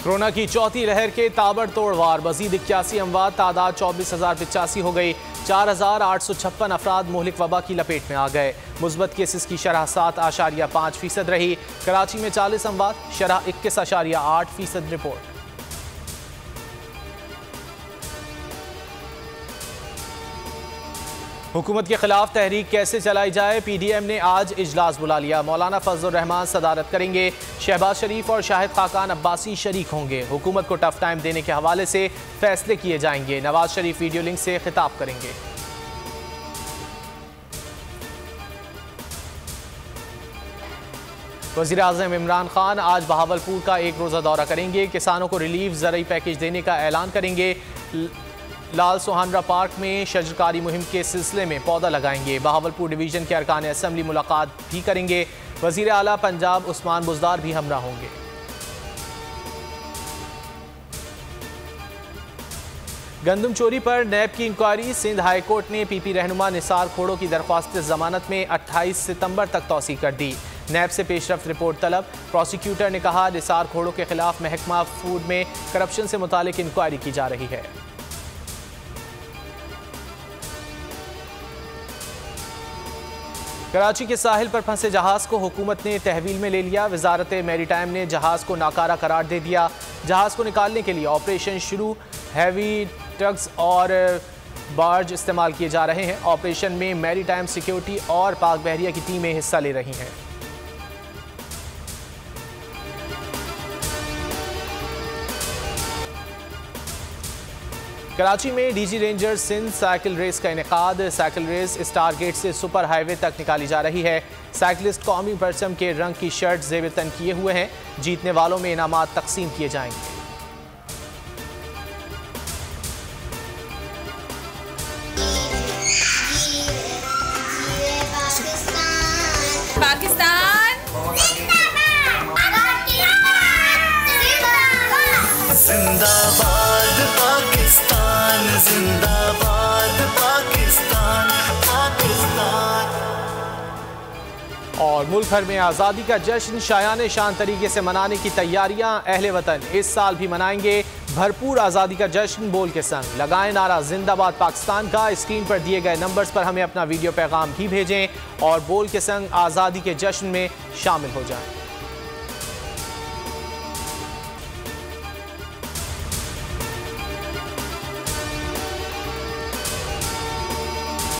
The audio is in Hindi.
कोरोना की चौथी लहर के ताबड़तोड़ वार, मजीद 81 अमवात, तादाद 24,085 हो गई। 4,856 अफराद मुहलिक वबा की लपेट में आ गए। मुस्बत केसेस की शरह 7.5% रही। कराची में 40 अमवात, शरह 21.8% रिपोर्ट। हुकूमत के खिलाफ तहरीक कैसे चलाई जाए, PDM ने आज इजलास बुला लिया। मौलाना फजल रहमान सदारत करेंगे। शहबाज शरीफ और शाहिद खाकान अब्बासी शरीक होंगे। हुकूमत को टफ टाइम देने के हवाले से फैसले किए जाएंगे। नवाज शरीफ वीडियो लिंक से खिताब करेंगे। वज़ीर आज़म इमरान खान आज बहावलपुर का एक रोज़ा दौरा करेंगे। किसानों को रिलीफ ज़रूरी पैकेज देने का ऐलान करेंगे। लाल सोहानरा पार्क में शजरकारी मुहिम के सिलसिले में पौधा लगाएंगे। बहावलपुर डिवीज़न के अरकान असम्बली मुलाकात भी करेंगे। वज़ीर आला पंजाब उस्मान बुज़दार भी हमरा होंगे। गंदम चोरी पर नैब की इंक्वायरी, सिंध हाई कोर्ट ने PP रहनुमा निसार खोड़ो की दरख्वास्त जमानत में 28 सितंबर तक तौसीह कर दी। नैब से पेशरफ्त रिपोर्ट तलब। प्रोसिक्यूटर ने कहा निसार खोड़ो के खिलाफ महकमा फूड में करप्शन से मुतालिक इंक्वायरी की जा रही है। कराची के साहिल पर फंसे जहाज को हुकूमत ने तहवील में ले लिया। वजारत मैरीटाइम ने जहाज को नाकारा करार दे दिया। जहाज को निकालने के लिए ऑपरेशन शुरू। हैवी ट्रक्स और बार्ज इस्तेमाल किए जा रहे हैं। ऑपरेशन में मैरीटाइम सिक्योरिटी और पाक बहरिया की टीमें हिस्सा ले रही हैं। कराची में DG ranger Sindh cycle race का इनेकाद। साइकिल रेस स्टार गेट से सुपर हाईवे तक निकाली जा रही है। साइकिलिस्ट कौमी परचम के रंग की शर्ट ज़ेब तन किए हुए हैं। जीतने वालों में इनामात तकसीम किए जाएंगे। जिंदाबाद पाकिस्तान, जिंदाबाद पाकिस्तान, पाकिस्तान। और मुल्क भर में आज़ादी का जश्न शायान शान तरीके से मनाने की तैयारियां। अहले वतन इस साल भी मनाएंगे भरपूर आज़ादी का जश्न बोल के संग। लगाएं नारा जिंदाबाद पाकिस्तान का। स्क्रीन पर दिए गए नंबर्स पर हमें अपना वीडियो पैगाम भी भेजें और बोल के संग आज़ादी के जश्न में शामिल हो जाएं।